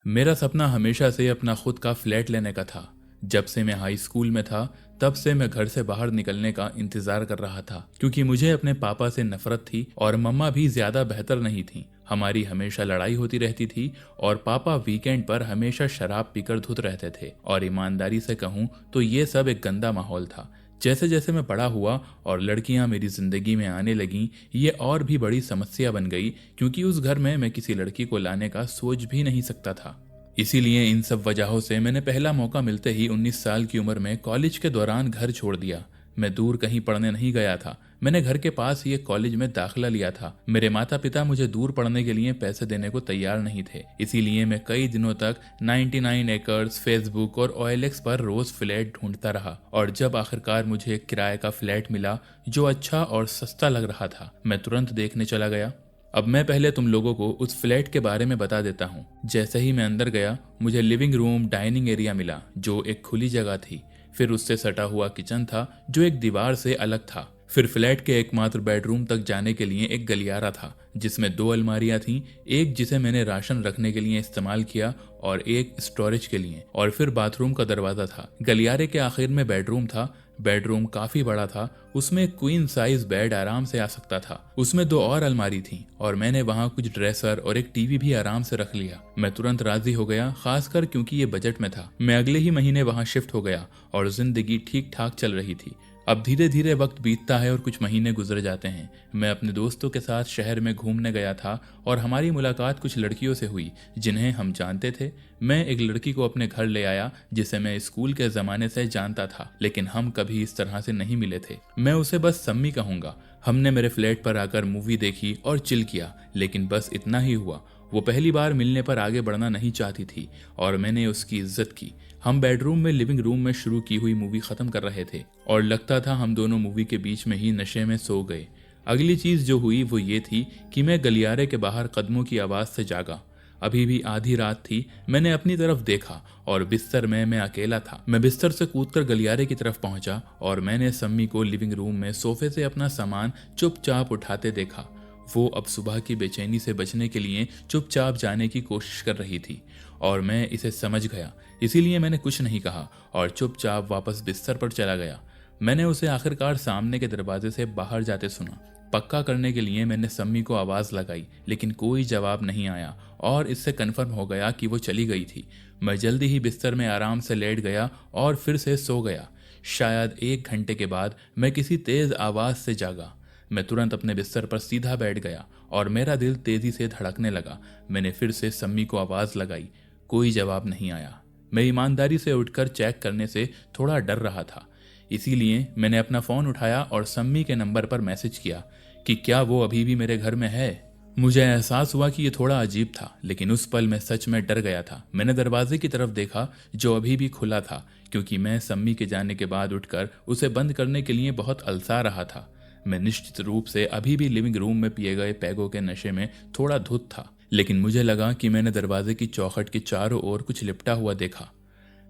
मेरा सपना हमेशा से अपना खुद का फ्लैट लेने का था। जब से मैं हाई स्कूल में था तब से मैं घर से बाहर निकलने का इंतजार कर रहा था, क्योंकि मुझे अपने पापा से नफरत थी और मम्मा भी ज्यादा बेहतर नहीं थी। हमारी हमेशा लड़ाई होती रहती थी और पापा वीकेंड पर हमेशा शराब पीकर धुत रहते थे। और ईमानदारी से कहूँ तो ये सब एक गंदा माहौल था। जैसे जैसे मैं बड़ा हुआ और लड़कियां मेरी जिंदगी में आने लगीं, ये और भी बड़ी समस्या बन गई, क्योंकि उस घर में मैं किसी लड़की को लाने का सोच भी नहीं सकता था। इसीलिए इन सब वजहों से मैंने पहला मौका मिलते ही 19 साल की उम्र में कॉलेज के दौरान घर छोड़ दिया। मैं दूर कहीं पढ़ने नहीं गया था। मैंने घर के पास ही एक कॉलेज में दाखिला लिया था। मेरे माता पिता मुझे दूर पढ़ने के लिए पैसे देने को तैयार नहीं थे। इसीलिए मैं कई दिनों तक 99 एकर्स, फेसबुक और OLX पर रोज फ्लैट ढूंढता रहा। और जब आखिरकार मुझे एक किराए का फ्लैट मिला जो अच्छा और सस्ता लग रहा था, मैं तुरंत देखने चला गया। अब मैं पहले तुम लोगों को उस फ्लैट के बारे में बता देता हूँ। जैसे ही मैं अंदर गया, मुझे लिविंग रूम, डाइनिंग एरिया मिला जो एक खुली जगह थी। फिर उससे सटा हुआ किचन था जो एक दीवार से अलग था। फिर फ्लैट के एकमात्र बेडरूम तक जाने के लिए एक गलियारा था जिसमें 2 अलमारियां थीं, एक जिसे मैंने राशन रखने के लिए इस्तेमाल किया और एक स्टोरेज के लिए। और फिर बाथरूम का दरवाजा था। गलियारे के आखिर में बेडरूम था। बेडरूम काफी बड़ा था। उसमें क्वीन साइज बेड आराम से आ सकता था। उसमें 2 और अलमारी थी और मैंने वहां कुछ ड्रेसर और एक टीवी भी आराम से रख लिया। मैं तुरंत राजी हो गया, खासकर क्योंकि ये बजट में था। मैं अगले ही महीने वहां शिफ्ट हो गया और जिंदगी ठीक ठाक चल रही थी। अब धीरे धीरे वक्त बीतता है और कुछ महीने गुजर जाते हैं। मैं अपने दोस्तों के साथ शहर में घूमने गया था और हमारी मुलाकात कुछ लड़कियों से हुई जिन्हें हम जानते थे। मैं एक लड़की को अपने घर ले आया जिसे मैं स्कूल के जमाने से जानता था, लेकिन हम कभी इस तरह से नहीं मिले थे। मैं उसे बस सम्मी कहूंगा। हमने मेरे फ्लैट पर आकर मूवी देखी और चिल किया, लेकिन बस इतना ही हुआ। वो पहली बार मिलने पर आगे बढ़ना नहीं चाहती थी और मैंने उसकी इज्जत की। हम बेडरूम में लिविंग रूम में शुरू की हुई मूवी खत्म कर रहे थे और लगता था हम दोनों मूवी के बीच में ही नशे में सो गए। अगली चीज जो हुई वो ये थी कि मैं गलियारे के बाहर कदमों की आवाज से जागा। अभी भी आधी रात थी। मैंने अपनी तरफ देखा और बिस्तर में मैं अकेला था। मैं बिस्तर से कूदकर गलियारे की तरफ पहुंचा और मैंने सम्मी को लिविंग रूम में सोफे से अपना सामान चुपचाप उठाते देखा। वो अब सुबह की बेचैनी से बचने के लिए चुपचाप जाने की कोशिश कर रही थी और मैं इसे समझ गया। इसीलिए मैंने कुछ नहीं कहा और चुपचाप वापस बिस्तर पर चला गया। मैंने उसे आखिरकार सामने के दरवाजे से बाहर जाते सुना। पक्का करने के लिए मैंने सम्मी को आवाज लगाई, लेकिन कोई जवाब नहीं आया और इससे कन्फर्म हो गया कि वो चली गई थी। मैं जल्दी ही बिस्तर में आराम से लेट गया और फिर से सो गया। शायद 1 घंटे के बाद मैं किसी तेज आवाज से जागा। मैं तुरंत अपने बिस्तर पर सीधा बैठ गया और मेरा दिल तेजी से धड़कने लगा। मैंने फिर से सम्मी को आवाज लगाई। कोई जवाब नहीं आया। मैं ईमानदारी से उठकर चेक करने से थोड़ा डर रहा था, इसीलिए मैंने अपना फोन उठाया और सम्मी के नंबर पर मैसेज किया कि क्या वो अभी भी मेरे घर में है। मुझे एहसास हुआ कि ये थोड़ा अजीब था, लेकिन उस पल मैं सच में डर गया था। मैंने दरवाजे की तरफ देखा जो अभी भी खुला था, क्योंकि मैं सम्मी के जाने के बाद उठकर उसे बंद करने के लिए बहुत अलसा रहा था। मैं निश्चित रूप से अभी भी लिविंग रूम में पिए गए पैगों के नशे में थोड़ा धुत था, लेकिन मुझे लगा कि मैंने दरवाजे की चौखट के चारों ओर कुछ लिपटा हुआ देखा।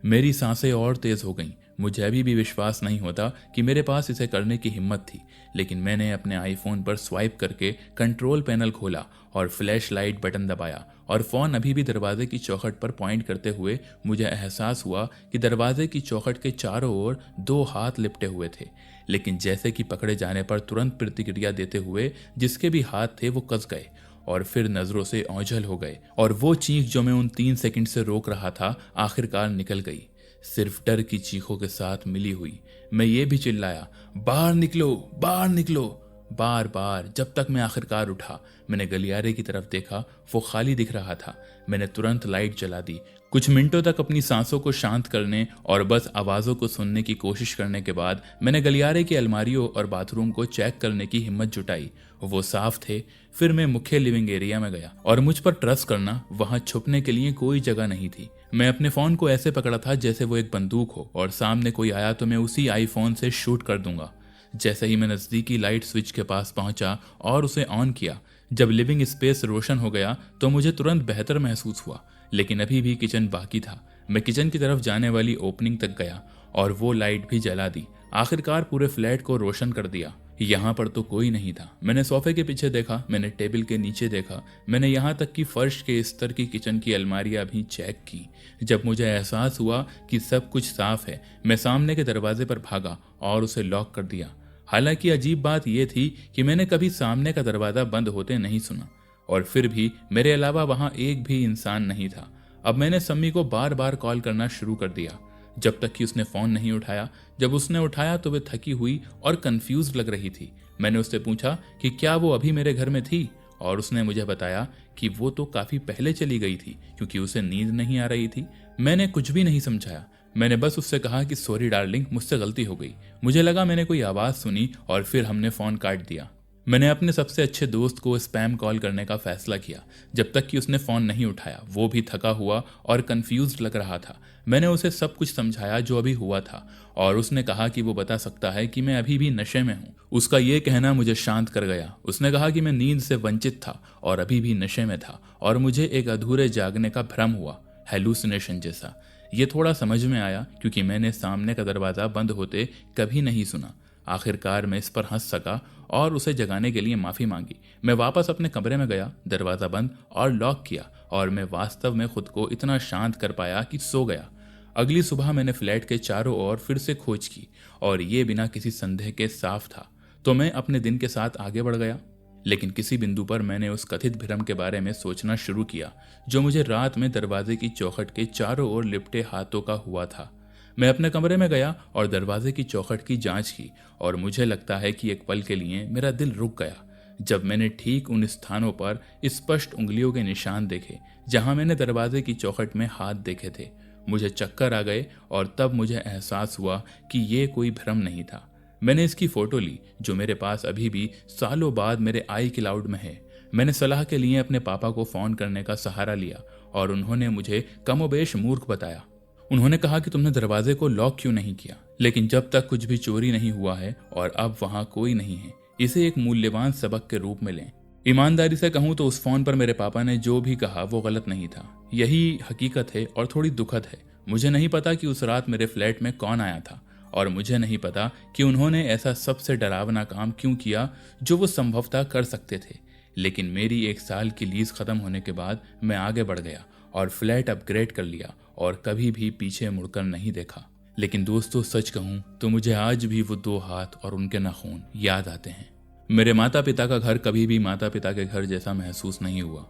मेरी सांसें और तेज हो गईं। मुझे अभी भी विश्वास नहीं होता कि मेरे पास इसे करने की हिम्मत थी, लेकिन मैंने अपने आईफोन पर स्वाइप करके कंट्रोल पैनल खोला और फ्लैश लाइट बटन दबाया और फोन अभी भी दरवाजे की चौखट पर पॉइंट करते हुए मुझे एहसास हुआ कि दरवाजे की चौखट के चारों ओर 2 हाथ लिपटे हुए थे, लेकिन जैसे कि पकड़े जाने पर तुरंत प्रतिक्रिया देते हुए जिसके भी हाथ थे वो कस गए और फिर नजरों से ओझल हो गए। और वो चीख जो मैं उन 3 सेकंड से रोक रहा था आखिरकार निकल गई, सिर्फ डर की चीखों के साथ मिली हुई। मैं ये भी चिल्लाया, बाहर निकलो, बाहर निकलो, बार बार, जब तक मैं आखिरकार उठा। मैंने गलियारे की तरफ देखा, वो खाली दिख रहा था। मैंने तुरंत लाइट जला दी। कुछ मिनटों तक अपनी सांसों को शांत करने और बस आवाजों को सुनने की कोशिश करने के बाद मैंने गलियारे की अलमारियों और बाथरूम को चेक करने की हिम्मत जुटाई। वो साफ थे। फिर मैं मुख्य लिविंग एरिया में गया और मुझ पर ट्रस्ट करना, वहां छुपने के लिए कोई जगह नहीं थी। मैं अपने फोन को ऐसे पकड़ा था जैसे वो एक बंदूक हो और सामने कोई आया तो मैं उसी आईफोन से शूट कर दूंगा। जैसे ही मैं नजदीकी लाइट स्विच के पास पहुंचा और उसे ऑन किया, जब लिविंग स्पेस रोशन हो गया तो मुझे तुरंत बेहतर महसूस हुआ, लेकिन अभी भी किचन बाकी था। मैं किचन की तरफ जाने वाली ओपनिंग तक गया और वो लाइट भी जला दी। आखिरकार पूरे फ्लैट को रोशन कर दिया। यहाँ पर तो कोई नहीं था। मैंने सोफे के पीछे देखा, मैंने टेबल के नीचे देखा, मैंने यहाँ तक कि फर्श के स्तर की किचन की अलमारियां भी चेक की। जब मुझे एहसास हुआ कि सब कुछ साफ है, मैं सामने के दरवाजे पर भागा और उसे लॉक कर दिया। हालांकि अजीब बात यह थी कि मैंने कभी सामने का दरवाजा बंद होते नहीं सुना, और फिर भी मेरे अलावा वहां एक भी इंसान नहीं था। अब मैंने सम्मी को बार बार कॉल करना शुरू कर दिया, जब तक कि उसने फोन नहीं उठाया। जब उसने उठाया तो वह थकी हुई और कंफ्यूज लग रही थी। मैंने उससे पूछा कि क्या वो अभी मेरे घर में थी, और उसने मुझे बताया कि वो तो काफी पहले चली गई थी क्योंकि उसे नींद नहीं आ रही थी। मैंने कुछ भी नहीं समझाया, मैंने बस उससे कहा कि सॉरी डार्लिंग, मुझसे गलती हो गई। मुझे लगा मैंने कोई आवाज सुनी और फिर हमने फोन काट दिया। मैंने अपने सबसे अच्छे दोस्त को स्पैम कॉल करने का फैसला किया, जब तक कि उसने फोन नहीं उठाया। वो भी थका हुआ और कंफ्यूज्ड लग रहा था। मैंने उसे सब कुछ समझाया जो अभी हुआ था, और उसने कहा कि वो बता सकता है कि मैं अभी भी नशे में हूँ। उसका ये कहना मुझे शांत कर गया। उसने कहा कि मैं नींद से वंचित था और अभी भी नशे में था, और मुझे एक अधूरे जागने का भ्रम हुआ, हेलुसिनेशन जैसा। ये थोड़ा समझ में आया क्योंकि मैंने सामने का दरवाजा बंद होते कभी नहीं सुना। आखिरकार मैं इस पर हंस सका और उसे जगाने के लिए माफी मांगी। मैं वापस अपने कमरे में गया, दरवाजा बंद और लॉक किया, और मैं वास्तव में खुद को इतना शांत कर पाया कि सो गया। अगली सुबह मैंने फ्लैट के चारों ओर फिर से खोज की, और ये बिना किसी संदेह के साफ था। तो मैं अपने दिन के साथ आगे बढ़ गया। लेकिन किसी बिंदु पर मैंने उस कथित भ्रम के बारे में सोचना शुरू किया जो मुझे रात में दरवाजे की चौखट के चारों ओर लिपटे हाथों का हुआ था। मैं अपने कमरे में गया और दरवाजे की चौखट की जांच की, और मुझे लगता है कि एक पल के लिए मेरा दिल रुक गया जब मैंने ठीक उन स्थानों पर स्पष्ट उंगलियों के निशान देखे जहां मैंने दरवाजे की चौखट में हाथ देखे थे। मुझे चक्कर आ गए, और तब मुझे एहसास हुआ कि ये कोई भ्रम नहीं था। मैंने इसकी फोटो ली, जो मेरे पास अभी भी सालों बाद मेरे आई क्लाउड में है। मैंने सलाह के लिए अपने पापा को फोन करने का सहारा लिया, और उन्होंने मुझे कमोबेश मूर्ख बताया। उन्होंने कहा कि तुमने दरवाजे को लॉक क्यों नहीं किया, लेकिन जब तक कुछ भी चोरी नहीं हुआ है और अब वहां कोई नहीं है, इसे एक मूल्यवान सबक के रूप में लें। ईमानदारी से कहूं तो उस फोन पर मेरे पापा ने जो भी कहा वो गलत नहीं था। यही हकीकत है और थोड़ी दुखद है। मुझे नहीं पता कि उस रात मेरे फ्लैट में कौन आया था, और मुझे नहीं पता कि उन्होंने ऐसा सबसे डरावना काम क्यों किया जो वो संभवतः कर सकते थे। लेकिन मेरी 1 साल की लीज खत्म होने के बाद मैं आगे बढ़ गया और फ्लैट अपग्रेड कर लिया, और कभी भी पीछे मुड़कर नहीं देखा। लेकिन दोस्तों, सच कहूं तो मुझे आज भी वो 2 हाथ और उनके नाखून याद आते हैं। मेरे माता पिता का घर कभी भी माता पिता के घर जैसा महसूस नहीं हुआ,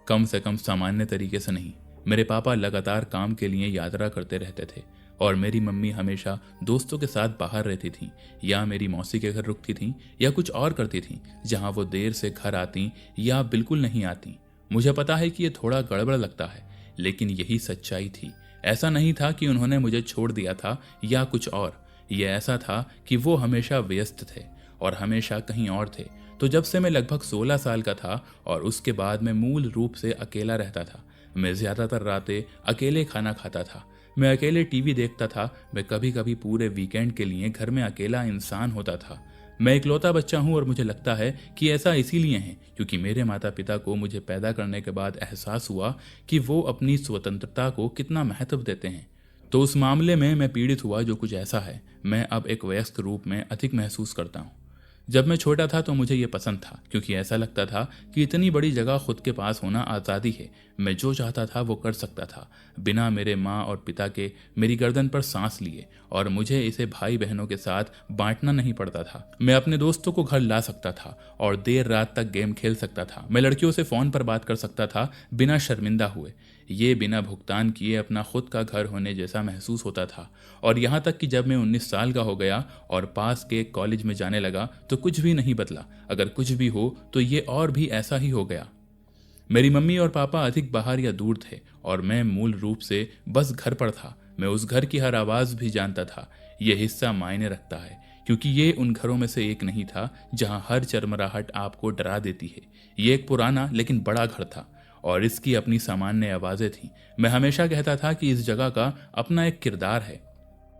कम से कम सामान्य तरीके से नहीं। मेरे पापा लगातार काम के लिए यात्रा करते रहते थे, और मेरी मम्मी हमेशा दोस्तों के साथ बाहर रहती थी, या मेरी मौसी के घर रुकती थी, या कुछ और करती थी जहां वो देर से घर आती या बिल्कुल नहीं आती। मुझे पता है कि ये थोड़ा गड़बड़ लगता है, लेकिन यही सच्चाई थी। ऐसा नहीं था कि उन्होंने मुझे छोड़ दिया था या कुछ और। ये ऐसा था कि वो हमेशा व्यस्त थे और हमेशा कहीं और थे। तो जब से मैं लगभग 16 साल का था और उसके बाद मैं मूल रूप से अकेला रहता था। मैं ज्यादातर रातें अकेले खाना खाता था, मैं अकेले टीवी देखता था, मैं कभी कभी पूरे वीकेंड के लिए घर में अकेला इंसान होता था। मैं इकलौता बच्चा हूं, और मुझे लगता है कि ऐसा इसीलिए है क्योंकि मेरे माता पिता को मुझे पैदा करने के बाद एहसास हुआ कि वो अपनी स्वतंत्रता को कितना महत्व देते हैं। तो उस मामले में मैं पीड़ित हुआ, जो कुछ ऐसा है मैं अब एक वयस्क रूप में अधिक महसूस करता हूँ। जब मैं छोटा था तो मुझे ये पसंद था, क्योंकि ऐसा लगता था कि इतनी बड़ी जगह खुद के पास होना आज़ादी है। मैं जो चाहता था वो कर सकता था, बिना मेरे माँ और पिता के मेरी गर्दन पर सांस लिए, और मुझे इसे भाई बहनों के साथ बांटना नहीं पड़ता था। मैं अपने दोस्तों को घर ला सकता था और देर रात तक गेम खेल सकता था। मैं लड़कियों से फ़ोन पर बात कर सकता था बिना शर्मिंदा हुए। ये बिना भुगतान किए अपना खुद का घर होने जैसा महसूस होता था। और यहाँ तक कि जब मैं 19 साल का हो गया और पास के कॉलेज में जाने लगा तो कुछ भी नहीं बदला। अगर कुछ भी हो तो ये और भी ऐसा ही हो गया। मेरी मम्मी और पापा अधिक बाहर या दूर थे, और मैं मूल रूप से बस घर पर था। मैं उस घर की हर आवाज़ भी जानता था। ये हिस्सा मायने रखता है, क्योंकि ये उन घरों में से एक नहीं था जहाँ हर चरमराहट आपको डरा देती है। ये एक पुराना लेकिन बड़ा घर था, और इसकी अपनी सामान्य आवाज़ें थीं। मैं हमेशा कहता था कि इस जगह का अपना एक किरदार है।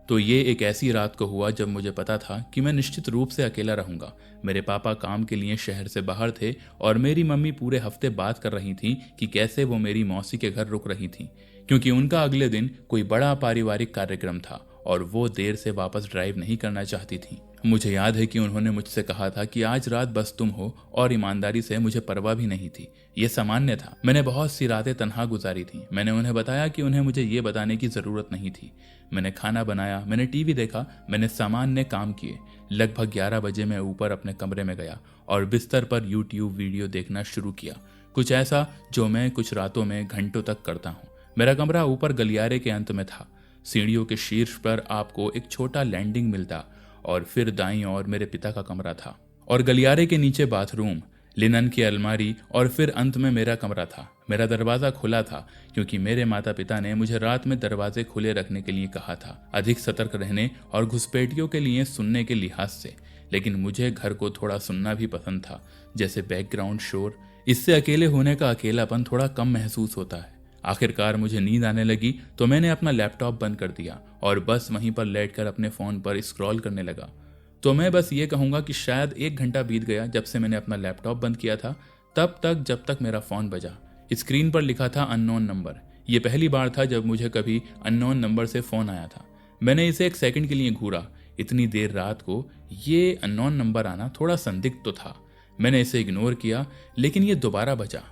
तो ये एक ऐसी रात को हुआ जब मुझे पता था कि मैं निश्चित रूप से अकेला रहूंगा। मेरे पापा काम के लिए शहर से बाहर थे, और मेरी मम्मी पूरे हफ्ते बात कर रही थी कि कैसे वो मेरी मौसी के घर रुक रही थी, क्योंकि उनका अगले दिन कोई बड़ा पारिवारिक कार्यक्रम था और वो देर से वापस ड्राइव नहीं करना चाहती थी। मुझे याद है कि उन्होंने मुझसे कहा था कि आज रात बस तुम हो, और ईमानदारी से मुझे परवाह भी नहीं थी। ये सामान्य था। मैंने बहुत सी रातें तन्हा गुजारी थी। मैंने उन्हें बताया कि उन्हें मुझे ये बताने की जरूरत नहीं थी। मैंने खाना बनाया, मैंने टीवी देखा, मैंने सामान्य काम किए। लगभग 11 बजे मैं ऊपर अपने कमरे में गया और बिस्तर पर यूट्यूब वीडियो देखना शुरू किया, कुछ ऐसा जो मैं कुछ रातों में घंटों तक करता हूँ। मेरा कमरा ऊपर गलियारे के अंत में था। सीढ़ियों के शीर्ष पर आपको एक छोटा लैंडिंग मिलता और फिर दाईं ओर मेरे पिता का कमरा था और गलियारे के नीचे बाथरूम, लिनन की अलमारी और फिर अंत में मेरा कमरा था। मेरा दरवाजा खुला था क्योंकि मेरे माता पिता ने मुझे रात में दरवाजे खुले रखने के लिए कहा था, अधिक सतर्क रहने और घुसपैठियों के लिए सुनने के लिहाज से। लेकिन मुझे घर को थोड़ा सुनना भी पसंद था, जैसे बैकग्राउंड शोर। इससे अकेले होने का अकेलापन थोड़ा कम महसूस होता है। आखिरकार मुझे नींद आने लगी तो मैंने अपना लैपटॉप बंद कर दिया और बस वहीं पर लेटकर अपने फ़ोन पर स्क्रॉल करने लगा। तो मैं बस ये कहूँगा कि शायद 1 घंटा बीत गया जब से मैंने अपना लैपटॉप बंद किया था, जब तक मेरा फ़ोन बजा। स्क्रीन पर लिखा था अननोन नंबर। ये पहली बार था जब मुझे कभी अननोन नंबर से फ़ोन आया था। मैंने इसे 1 सेकंड के लिए घूरा। इतनी देर रात को ये अननोन नंबर आना थोड़ा संदिग्ध तो था। मैंने इसे इग्नोर किया, लेकिन ये दोबारा बजा।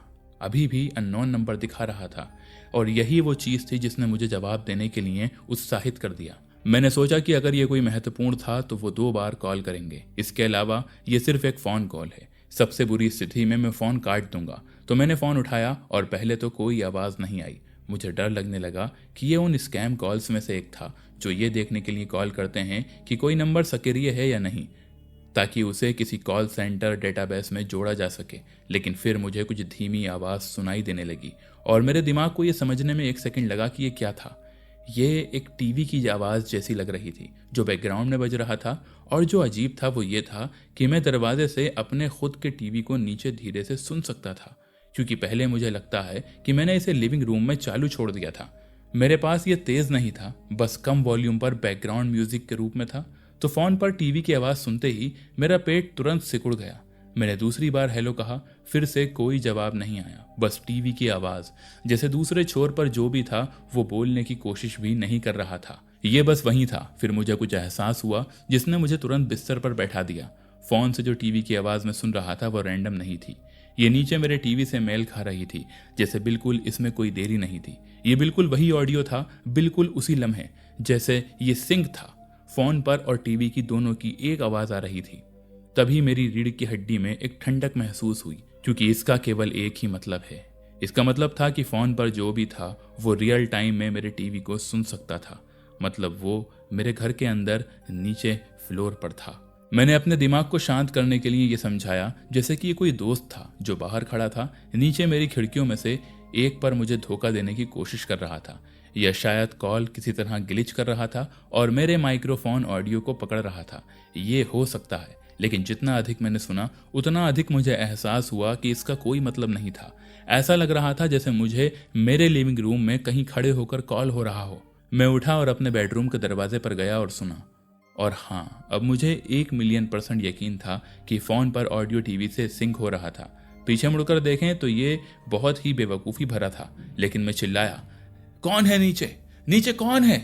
अभी भी अननोन नंबर दिखा रहा था और यही वो चीज़ थी जिसने मुझे जवाब देने के लिए उत्साहित कर दिया। मैंने सोचा कि अगर ये कोई महत्वपूर्ण था तो वो 2 बार कॉल करेंगे। इसके अलावा ये सिर्फ एक फ़ोन कॉल है। सबसे बुरी स्थिति में मैं फ़ोन काट दूंगा। तो मैंने फ़ोन उठाया और पहले तो कोई आवाज़ नहीं आई। मुझे डर लगने लगा कि ये उन स्कैम कॉल्स में से एक था जो ये देखने के लिए कॉल करते हैं कि कोई नंबर सक्रिय है या नहीं, ताकि उसे किसी कॉल सेंटर डेटाबेस में जोड़ा जा सके। लेकिन फिर मुझे कुछ धीमी आवाज़ सुनाई देने लगी और मेरे दिमाग को ये समझने में 1 सेकंड लगा कि ये क्या था। ये एक टीवी की आवाज़ जैसी लग रही थी जो बैकग्राउंड में बज रहा था, और जो अजीब था वो ये था कि मैं दरवाजे से अपने खुद के टीवी को नीचे धीरे से सुन सकता था, क्योंकि पहले मुझे लगता है कि मैंने इसे लिविंग रूम में चालू छोड़ दिया था। मेरे पास ये तेज़ नहीं था, बस कम वॉल्यूम पर बैकग्राउंड म्यूजिक के रूप में था। तो फ़ोन पर टीवी की आवाज़ सुनते ही मेरा पेट तुरंत सिकुड़ गया। मैंने दूसरी बार हेलो कहा, फिर से कोई जवाब नहीं आया, बस टीवी की आवाज़। जैसे दूसरे छोर पर जो भी था वो बोलने की कोशिश भी नहीं कर रहा था। ये बस वहीं था। फिर मुझे कुछ एहसास हुआ जिसने मुझे तुरंत बिस्तर पर बैठा दिया। फ़ोन से जो टीवी की आवाज़ में सुन रहा था वो रैंडम नहीं थी। ये नीचे मेरे टीवी से मेल खा रही थी, जैसे बिल्कुल इसमें कोई देरी नहीं थी। ये बिल्कुल वही ऑडियो था, बिल्कुल उसी लम्हे, जैसे ये सिंक था। फोन पर और टीवी की दोनों की एक आवाज आ रही थी। तभी मेरी रीढ़ की हड्डी में एक ठंडक महसूस हुई, क्योंकि इसका केवल एक ही मतलब है। इसका मतलब था कि फोन पर जो भी था वो रियल टाइम में मेरे टीवी को सुन सकता था। मतलब वो मेरे घर के अंदर नीचे फ्लोर पर था। मैंने अपने दिमाग को शांत करने के लिए ये समझाया जैसे कि ये कोई दोस्त था जो बाहर खड़ा था, नीचे मेरी खिड़कियों में से एक पर मुझे धोखा देने की कोशिश कर रहा था, या शायद कॉल किसी तरह ग्लिच कर रहा था और मेरे माइक्रोफोन ऑडियो को पकड़ रहा था। ये हो सकता है, लेकिन जितना अधिक मैंने सुना उतना अधिक मुझे एहसास हुआ कि इसका कोई मतलब नहीं था। ऐसा लग रहा था जैसे मुझे मेरे लिविंग रूम में कहीं खड़े होकर कॉल हो रहा हो। मैं उठा और अपने बेडरूम के दरवाजे पर गया और सुना। और हाँ, अब मुझे 1,000,000% यकीन था कि फ़ोन पर ऑडियो टीवी से सिंक हो रहा था। पीछे मुड़कर देखें तो ये बहुत ही बेवकूफ़ी भरा था, लेकिन मैं चिल्लाया, कौन है नीचे? नीचे कौन है?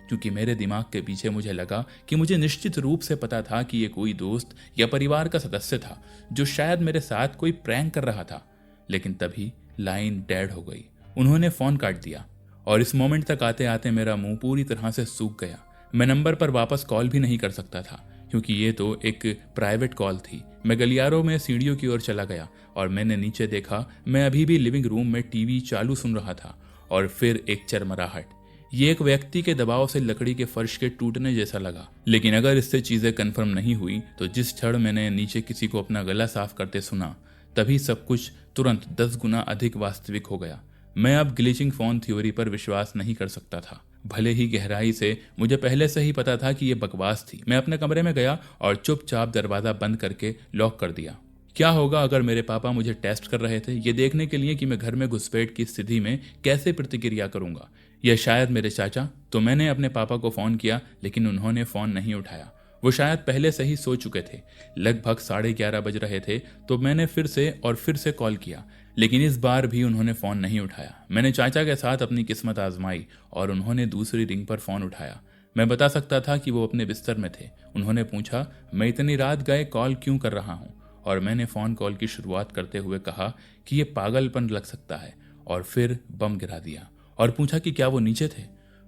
क्योंकि मेरे दिमाग के पीछे मुझे लगा कि मुझे निश्चित रूप से पता था कि ये कोई दोस्त या परिवार का सदस्य था जो शायद मेरे साथ कोई प्रैंक कर रहा था। लेकिन तभी लाइन डेड हो गई। उन्होंने फ़ोन काट दिया और इस मोमेंट तक आते आते मेरा मुंह पूरी तरह से सूख गया। मैं नंबर पर वापस कॉल भी नहीं कर सकता था, क्योंकि ये तो एक प्राइवेट कॉल थी। मैं गलियारों में सीढ़ियों की ओर चला गया और मैंने नीचे देखा। मैं अभी भी लिविंग रूम में टीवी चालू सुन रहा था। और फिर एक चरमराहट। ये एक व्यक्ति के दबाव से लकड़ी के फर्श के टूटने जैसा लगा। लेकिन अगर इससे चीजें कंफर्म नहीं हुई तो जिस क्षण मैंने नीचे किसी को अपना गला साफ करते सुना, तभी सब कुछ तुरंत 10 गुना अधिक वास्तविक हो गया। मैं अब ग्लिचिंग फोन थ्योरी पर विश्वास नहीं कर सकता था। भले ही गहराई से मुझे पहले से ही पता था कि यह बकवास थी। मैं अपने कमरे में गया और चुपचाप दरवाजा बंद करके लॉक कर दिया। क्या होगा अगर मेरे पापा मुझे टेस्ट कर रहे थे, ये देखने के लिए कि मैं घर में घुसपैठ की स्थिति में कैसे प्रतिक्रिया करूंगा, या शायद मेरे चाचा। तो मैंने अपने पापा को फ़ोन किया, लेकिन उन्होंने फ़ोन नहीं उठाया। वो शायद पहले से ही सो चुके थे। लगभग 11:30 बज रहे थे तो मैंने फिर से कॉल किया, लेकिन इस बार भी उन्होंने फ़ोन नहीं उठाया। मैंने चाचा के साथ अपनी किस्मत आजमाई और उन्होंने दूसरी रिंग पर फ़ोन उठाया। मैं बता सकता था कि वो अपने बिस्तर में थे। उन्होंने पूछा मैं इतनी रात गए कॉल क्यों कर रहा हूँ, और मैंने फ़ोन कॉल की शुरुआत करते हुए कहा कि ये पागलपन लग सकता है, और फिर बम गिरा दिया और पूछा कि क्या वो नीचे थे।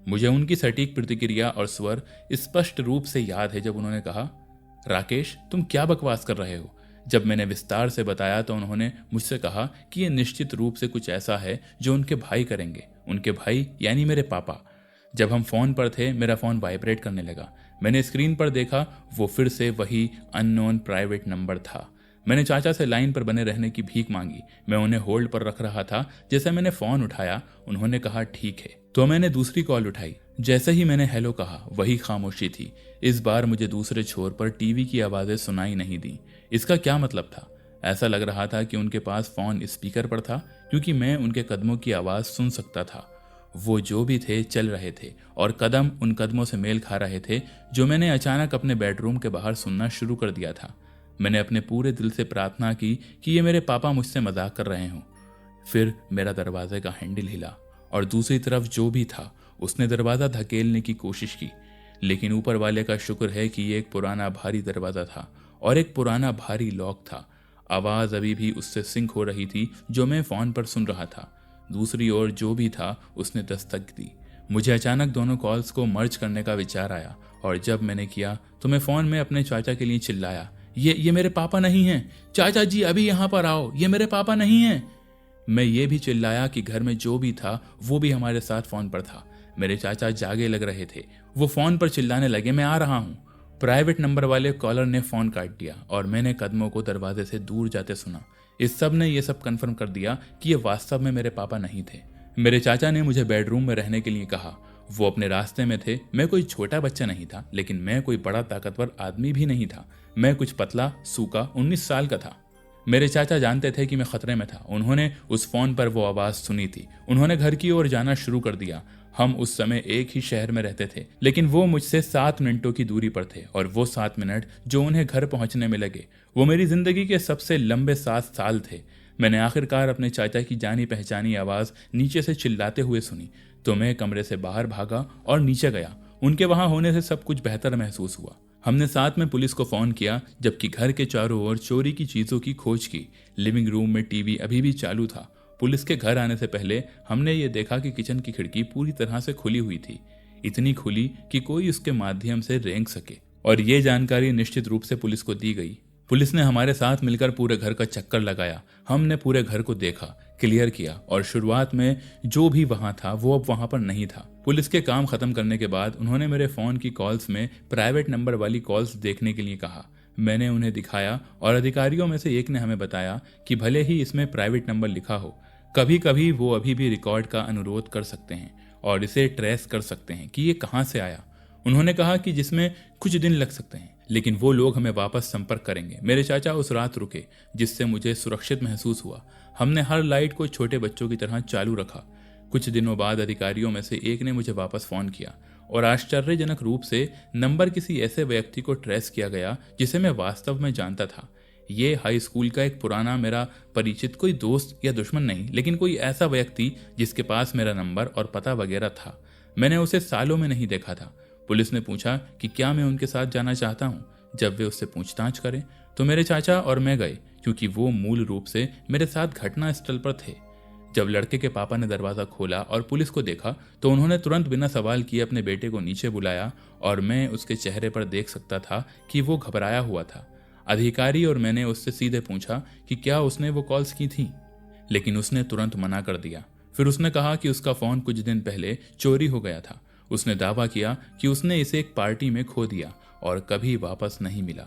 मुझे उनकी सटीक प्रतिक्रिया और स्वर स्पष्ट रूप से याद है जब उन्होंने कहा, राकेश तुम क्या बकवास कर रहे हो। जब मैंने विस्तार से बताया तो उन्होंने मुझसे कहा कि यह निश्चित रूप से कुछ ऐसा है जो उनके भाई करेंगे। उनके भाई यानी मेरे पापा। जब हम फोन पर थे मेरा फोन वाइब्रेट करने लगा। मैंने स्क्रीन पर देखा, वो फिर से वही अननोन प्राइवेट नंबर था। मैंने चाचा से लाइन पर बने रहने की भीख मांगी। मैं उन्हें होल्ड पर रख रहा था। जैसे मैंने फोन उठाया उन्होंने कहा ठीक है, तो मैंने दूसरी कॉल उठाई। जैसे ही मैंने हेलो कहा वही खामोशी थी। इस बार मुझे दूसरे छोर पर टीवी की आवाजें सुनाई नहीं दी। इसका क्या मतलब था? ऐसा लग रहा था कि उनके पास फोन स्पीकर पर था, क्योंकि मैं उनके कदमों की आवाज सुन सकता था। वो जो भी थे चल रहे थे और कदम उन कदमों से मेल खा रहे थे जो मैंने अचानक अपने बेडरूम के बाहर सुनना शुरू कर दिया था। मैंने अपने पूरे दिल से प्रार्थना की कि ये मेरे पापा मुझसे मजाक कर रहे हों। फिर मेरा दरवाजे का हैंडल हिला और दूसरी तरफ जो भी था उसने दरवाजा धकेलने की कोशिश की, लेकिन ऊपर वाले का शुक्र है कि ये एक पुराना भारी दरवाजा था और एक पुराना भारी लॉक था। आवाज अभी भी उससे सिंक हो रही थी जो मैं फोन पर सुन रहा था। दूसरी ओर जो भी था उसने दस्तक दी। मुझे अचानक दोनों कॉल्स को मर्ज करने का विचार आया, और जब मैंने किया तो मैं फोन में अपने चाचा के लिए चिल्लाया, ये मेरे पापा नहीं हैं। चाचा जी अभी यहाँ पर आओ, ये मेरे पापा नहीं हैं। मैं ये भी चिल्लाया कि घर में जो भी था वो भी हमारे साथ फोन पर था। मेरे चाचा जागे लग रहे थे। वो फोन पर चिल्लाने लगे, मैं आ रहा हूँ। प्राइवेट नंबर वाले कॉलर ने फोन काट दिया और मैंने कदमों को दरवाजे से दूर जाते सुना। इस सब ने यह सब कंफर्म कर दिया कि ये वास्तव में मेरे पापा नहीं थे। मेरे चाचा ने मुझे बेडरूम में रहने के लिए कहा। वो अपने रास्ते में थे। मैं कोई छोटा बच्चा नहीं था, लेकिन मैं कोई बड़ा ताकतवर आदमी भी नहीं था। मैं कुछ पतला सूखा 19 साल का था। मेरे चाचा जानते थे कि मैं खतरे में था। उन्होंने उस फोन पर वो आवाज सुनी थी। उन्होंने घर की ओर जाना शुरू कर दिया। हम उस समय एक ही शहर में रहते थे, लेकिन वो मुझसे 7 मिनटों की दूरी पर थे, और वो 7 मिनट जो उन्हें घर पहुंचने में लगे वो मेरी जिंदगी के सबसे लंबे 7 साल थे। मैंने आखिरकार अपने चाचा की जानी पहचानी आवाज नीचे से चिल्लाते हुए सुनी, तो मैं कमरे से बाहर भागा और नीचे गया। उनके वहां होने से सब कुछ बेहतर महसूस हुआ। हमने साथ में पुलिस को फोन किया, जबकि घर के चारों ओर चोरी की चीजों की खोज की। लिविंग रूम में टीवी अभी भी चालू था। पुलिस के घर आने से पहले हमने ये देखा कि किचन की खिड़की पूरी तरह से खुली हुई थी, इतनी खुली कि कोई उसके माध्यम से रेंग सके, और ये जानकारी निश्चित रूप से पुलिस को दी गई। पुलिस ने हमारे साथ मिलकर पूरे घर का चक्कर लगाया। हमने पूरे घर को देखा, क्लियर किया, और शुरुआत में जो भी वहां था वो अब वहां पर नहीं था। पुलिस के काम खत्म करने के बाद उन्होंने मेरे फोन की कॉल्स में प्राइवेट नंबर वाली कॉल्स देखने के लिए कहा। मैंने उन्हें दिखाया और अधिकारियों में से एक ने हमें बताया कि भले ही इसमें प्राइवेट नंबर लिखा हो, कभी कभी वो अभी भी रिकॉर्ड का अनुरोध कर सकते हैं और इसे ट्रेस कर सकते हैं कि ये कहां से आया। उन्होंने कहा कि जिसमें कुछ दिन लग सकते हैं, लेकिन वो लोग हमें वापस संपर्क करेंगे। मेरे चाचा उस रात रुके, जिससे मुझे सुरक्षित महसूस हुआ। हमने हर लाइट को छोटे बच्चों की तरह चालू रखा। कुछ दिनों बाद अधिकारियों में से एक ने मुझे वापस फोन किया, और आश्चर्यजनक रूप से नंबर किसी ऐसे व्यक्ति को ट्रेस किया गया जिसे मैं वास्तव में जानता था। ये हाई स्कूल का एक पुराना मेरा परिचित, कोई दोस्त या दुश्मन नहीं, लेकिन कोई ऐसा व्यक्ति जिसके पास मेरा नंबर और पता वगैरह था। मैंने उसे सालों में नहीं देखा था। पुलिस ने पूछा कि क्या मैं उनके साथ जाना चाहता हूँ। जब वे उससे पूछताछ करें तो मेरे चाचा और मैं गए, क्योंकि वो मूल रूप से मेरे साथ घटना स्थल पर थे। जब लड़के के पापा ने दरवाजा खोला और पुलिस को देखा तो उन्होंने तुरंत बिना सवाल किए अपने बेटे को नीचे बुलाया, और मैं उसके चेहरे पर देख सकता था कि वो घबराया हुआ था। अधिकारी और मैंने उससे सीधे पूछा कि क्या उसने वो कॉल्स की थी, लेकिन उसने तुरंत मना कर दिया। फिर उसने कहा कि उसका फोन कुछ दिन पहले चोरी हो गया था। उसने दावा किया कि उसने इसे एक पार्टी में खो दिया और कभी वापस नहीं मिला।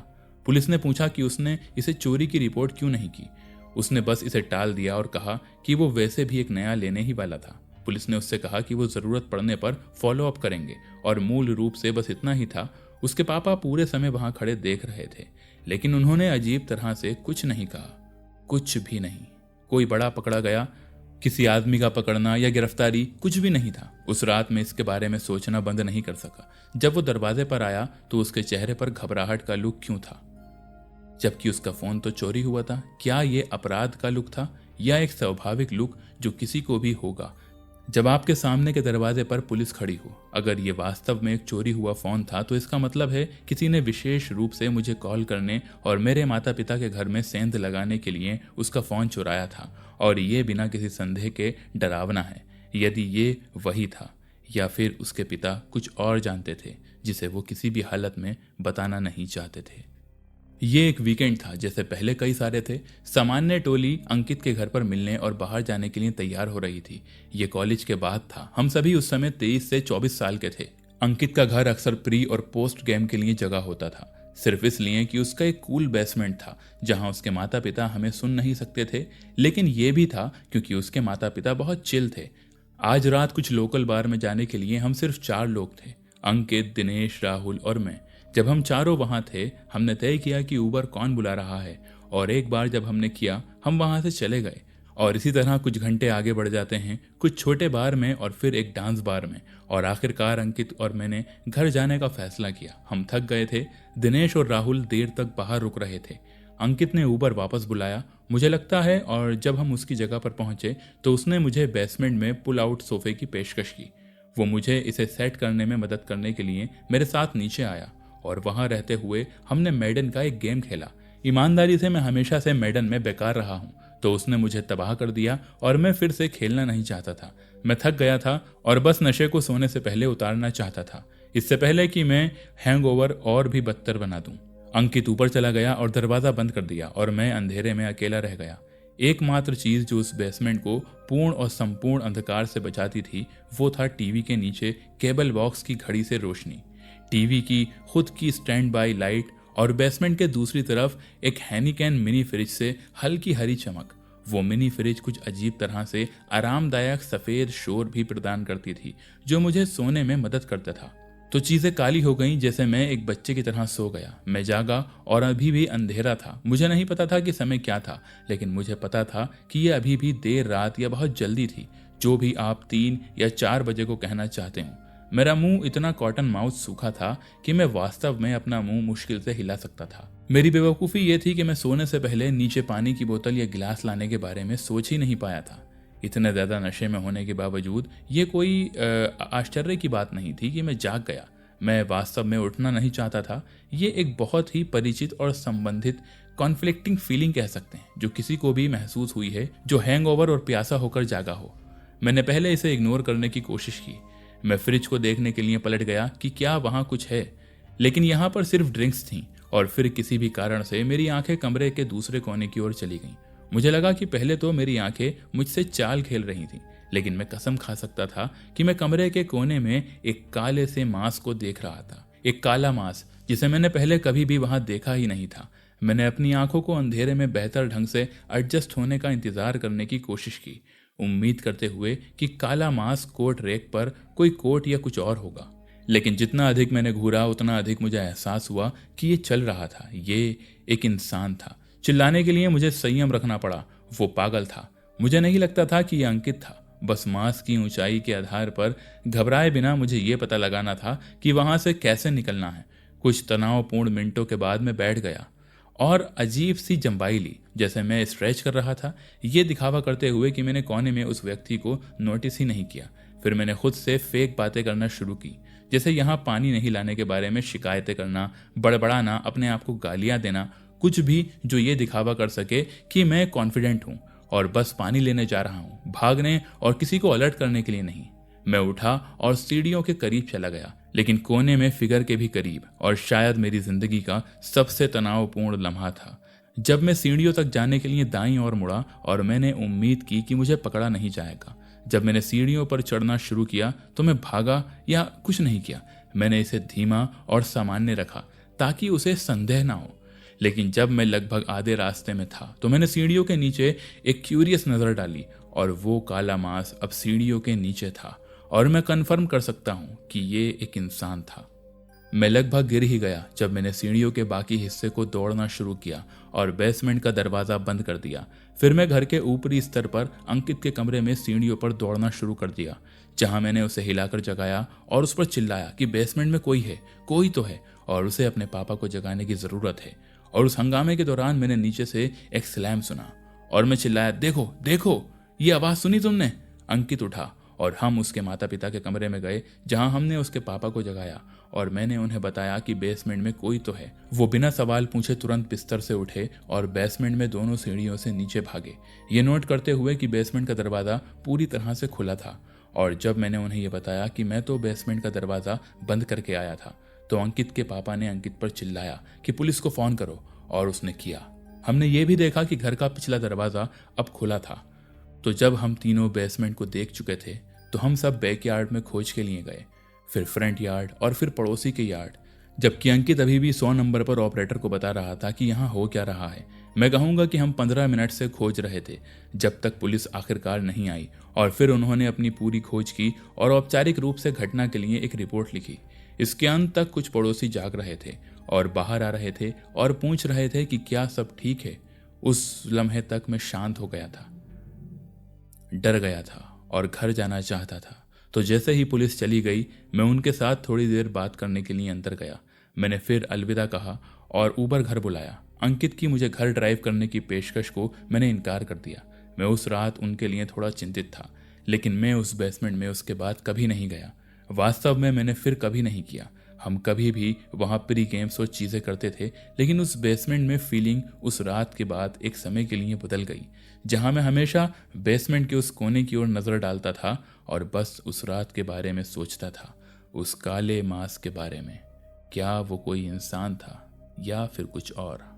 पुलिस ने पूछा कि उसने इसे चोरी की रिपोर्ट क्यों नहीं की। उसने बस इसे टाल दिया और कहा कि वो वैसे भी एक नया लेने ही वाला था। पुलिस ने उससे कहा कि वो जरूरत पड़ने पर फॉलो अप करेंगे, और मूल रूप से बस इतना ही था। उसके पापा पूरे समय वहां खड़े देख रहे थे, लेकिन उन्होंने अजीब तरह से कुछ नहीं कहा, कुछ भी नहीं। कोई बड़ा पकड़ा गया, किसी आदमी का पकड़ना या गिरफ्तारी, कुछ भी नहीं था। उस रात में इसके बारे में सोचना बंद नहीं कर सका। जब वो दरवाजे पर आया तो उसके चेहरे पर घबराहट का लुक क्यों था, जबकि उसका फोन तो चोरी हुआ था? क्या ये अपराध का लुक था या एक स्वाभाविक लुक जो किसी को भी होगा जब आपके सामने के दरवाजे पर पुलिस खड़ी हो, अगर ये वास्तव में एक चोरी हुआ फोन था तो इसका मतलब है किसी ने विशेष रूप से मुझे कॉल करने और मेरे माता पिता के घर में सेंध लगाने के लिए उसका फोन चुराया था, और ये बिना किसी संदेह के डरावना है। यदि ये वही था, या फिर उसके पिता कुछ और जानते थे जिसे वो किसी भी हालत में बताना नहीं चाहते थे। ये एक वीकेंड था, जैसे पहले कई सारे थे। सामान्य टोली अंकित के घर पर मिलने और बाहर जाने के लिए तैयार हो रही थी। ये कॉलेज के बाद था। हम सभी उस समय 23 से 24 साल के थे। अंकित का घर अक्सर प्री और पोस्ट गेम के लिए जगह होता था, सिर्फ इसलिए कि उसका एक कूल बेसमेंट था जहां उसके माता पिता हमें सुन नहीं सकते थे, लेकिन ये भी था क्योंकि उसके माता पिता बहुत चिल थे। आज रात कुछ लोकल बार में जाने के लिए हम सिर्फ 4 लोग थे, अंकित, दिनेश, राहुल और मैं। जब हम चारों वहां थे, हमने तय किया कि उबर कौन बुला रहा है, और एक बार जब हमने किया, हम वहां से चले गए। और इसी तरह कुछ घंटे आगे बढ़ जाते हैं, कुछ छोटे बार में और फिर एक डांस बार में, और आखिरकार अंकित और मैंने घर जाने का फैसला किया। हम थक गए थे। दिनेश और राहुल देर तक बाहर रुक रहे थे। अंकित ने उबर वापस बुलाया, मुझे लगता है, और जब हम उसकी जगह पर पहुंचे तो उसने मुझे बेसमेंट में पुल आउट सोफे की पेशकश की। वो मुझे इसे सेट करने में मदद करने के लिए मेरे साथ नीचे आया, और वहां रहते हुए हमने मैडन का एक गेम खेला। ईमानदारी से मैं हमेशा से मैडन में बेकार रहा हूं, तो उसने मुझे तबाह कर दिया और मैं फिर से खेलना नहीं चाहता था। मैं थक गया था और बस नशे को सोने से पहले उतारना चाहता था, इससे पहले कि मैं हैंगओवर और भी बदतर बना दूं। अंकित ऊपर चला गया और दरवाजा बंद कर दिया, और मैं अंधेरे में अकेला रह गया। एकमात्र चीज जो उस बेसमेंट को पूर्ण और संपूर्ण अंधकार से बचाती थी वो था टीवी के नीचे केबल बॉक्स की घड़ी से रोशनी, टीवी की खुद की स्टैंड बाई लाइट, और बेसमेंट के दूसरी तरफ एक हैनिकैन मिनी फ्रिज से हल्की हरी चमक। वो मिनी फ्रिज कुछ अजीब तरह से आरामदायक सफेद शोर भी प्रदान करती थी जो मुझे सोने में मदद करता था। तो चीजें काली हो गईं, जैसे मैं एक बच्चे की तरह सो गया। मैं जागा और अभी भी अंधेरा था। मुझे नहीं पता था कि समय क्या था, लेकिन मुझे पता था कि यह अभी भी देर रात या बहुत जल्दी थी, जो भी आप 3 या 4 बजे को कहना चाहते हो। मेरा मुंह इतना कॉटन माउथ सूखा था कि मैं वास्तव में अपना मुंह मुश्किल से हिला सकता था। मेरी बेवकूफ़ी ये थी कि मैं सोने से पहले नीचे पानी की बोतल या गिलास लाने के बारे में सोच ही नहीं पाया था। इतने ज़्यादा नशे में होने के बावजूद ये कोई आश्चर्य की बात नहीं थी कि मैं जाग गया। मैं वास्तव में उठना नहीं चाहता था। ये एक बहुत ही परिचित और संबंधित कॉन्फ्लिक्टिंग फीलिंग कह सकते हैं, जो किसी को भी महसूस हुई है जो हैंगओवर और प्यासा होकर जागा हो। मैंने पहले इसे इग्नोर करने की कोशिश की। मैं फ्रिज को देखने के लिए पलट गया कि क्या वहां कुछ है, लेकिन यहाँ पर सिर्फ ड्रिंक्स थीं, और फिर किसी भी कारण से मेरी आंखें कमरे के दूसरे कोने की ओर चली गईं। मुझे लगा कि पहले तो मेरी आंखें मुझसे चाल खेल रही थीं, लेकिन मैं कसम खा सकता था कि मैं कमरे के कोने में एक काले से मांस को देख रहा था। एक काला मांस जिसे मैंने पहले कभी भी वहां देखा ही नहीं था। मैंने अपनी आंखों को अंधेरे में बेहतर ढंग से एडजस्ट होने का इंतजार करने की कोशिश की, उम्मीद करते हुए कि काला मांस कोट रैक पर कोई कोट या कुछ और होगा। लेकिन जितना अधिक मैंने घूरा उतना अधिक मुझे एहसास हुआ कि ये चल रहा था। ये एक इंसान था। चिल्लाने के लिए मुझे संयम रखना पड़ा। वो पागल था। मुझे नहीं लगता था कि यह अंकित था। बस मांस की ऊंचाई के आधार पर घबराए बिना मुझे ये पता लगाना था कि वहां से कैसे निकलना है। कुछ तनावपूर्ण मिनटों के बाद मैं बैठ गया और अजीब सी जंबाई ली, जैसे मैं स्ट्रेच कर रहा था, ये दिखावा करते हुए कि मैंने कोने में उस व्यक्ति को नोटिस ही नहीं किया। फिर मैंने खुद से फेक बातें करना शुरू की, जैसे यहाँ पानी नहीं लाने के बारे में शिकायतें करना, बड़बड़ाना, अपने आप को गालियां देना, कुछ भी जो ये दिखावा कर सके कि मैं कॉन्फिडेंट हूँ और बस पानी लेने जा रहा हूँ, भागने और किसी को अलर्ट करने के लिए नहीं। मैं उठा और सीढ़ियों के करीब चला गया, लेकिन कोने में फिगर के भी करीब, और शायद मेरी जिंदगी का सबसे तनावपूर्ण लम्हा था जब मैं सीढ़ियों तक जाने के लिए दाईं ओर मुड़ा और मैंने उम्मीद की कि मुझे पकड़ा नहीं जाएगा। जब मैंने सीढ़ियों पर चढ़ना शुरू किया तो मैं भागा या कुछ नहीं किया। मैंने इसे धीमा और सामान्य रखा ताकि उसे संदेह ना हो। लेकिन जब मैं लगभग आधे रास्ते में था तो मैंने सीढ़ियों के नीचे एक क्यूरियस नजर डाली, और वो काला मांस अब सीढ़ियों के नीचे था, और मैं कंफर्म कर सकता हूं कि ये एक इंसान था। मैं लगभग गिर ही गया जब मैंने सीढ़ियों के बाकी हिस्से को दौड़ना शुरू किया और बेसमेंट का दरवाजा बंद कर दिया। फिर मैं घर के ऊपरी स्तर पर अंकित के कमरे में सीढ़ियों पर दौड़ना शुरू कर दिया, जहां मैंने उसे हिलाकर जगाया और उस पर चिल्लाया कि बेसमेंट में कोई है, कोई तो है, और उसे अपने पापा को जगाने की जरूरत है। और उस हंगामे के दौरान मैंने नीचे से एक स्लैम सुना और मैं चिल्लाया, देखो देखो, ये आवाज सुनी तुमने? अंकित उठा और हम उसके माता पिता के कमरे में गए जहां हमने उसके पापा को जगाया और मैंने उन्हें बताया कि बेसमेंट में कोई तो है। वो बिना सवाल पूछे तुरंत बिस्तर से उठे और बेसमेंट में दोनों सीढ़ियों से नीचे भागे, ये नोट करते हुए कि बेसमेंट का दरवाज़ा पूरी तरह से खुला था। और जब मैंने उन्हें ये बताया कि मैं तो बेसमेंट का दरवाज़ा बंद करके आया था, तो अंकित के पापा ने अंकित पर चिल्लाया कि पुलिस को फ़ोन करो, और उसने किया। हमने ये भी देखा कि घर का पिछला दरवाज़ा अब खुला था। तो जब हम तीनों बेसमेंट को देख चुके थे तो हम सब बैकयार्ड में खोज के लिए गए, फिर फ्रंट यार्ड और फिर पड़ोसी के यार्ड, जबकि अंकित अभी भी 100 नंबर पर ऑपरेटर को बता रहा था कि यहाँ हो क्या रहा है। मैं कहूँगा कि हम 15 मिनट से खोज रहे थे जब तक पुलिस आखिरकार नहीं आई, और फिर उन्होंने अपनी पूरी खोज की और औपचारिक रूप से घटना के लिए एक रिपोर्ट लिखी। इसके अंत तक कुछ पड़ोसी जाग रहे थे और बाहर आ रहे थे और पूछ रहे थे कि क्या सब ठीक है। उस लम्हे तक मैं शांत हो गया था, डर गया था और घर जाना चाहता था। तो जैसे ही पुलिस चली गई, मैं उनके साथ थोड़ी देर बात करने के लिए अंदर गया। मैंने फिर अलविदा कहा और ऊबर घर बुलाया। अंकित की मुझे घर ड्राइव करने की पेशकश को मैंने इनकार कर दिया। मैं उस रात उनके लिए थोड़ा चिंतित था, लेकिन मैं उस बेसमेंट में उसके बाद कभी नहीं गया। वास्तव में मैंने फिर कभी नहीं किया। हम कभी भी वहाँ प्री गेम्स और चीज़ें करते थे, लेकिन उस बेसमेंट में फीलिंग उस रात के बाद एक समय के लिए बदल गई, जहाँ मैं हमेशा बेसमेंट के उस कोने की ओर नज़र डालता था और बस उस रात के बारे में सोचता था, उस काले मांस के बारे में। क्या वो कोई इंसान था या फिर कुछ और?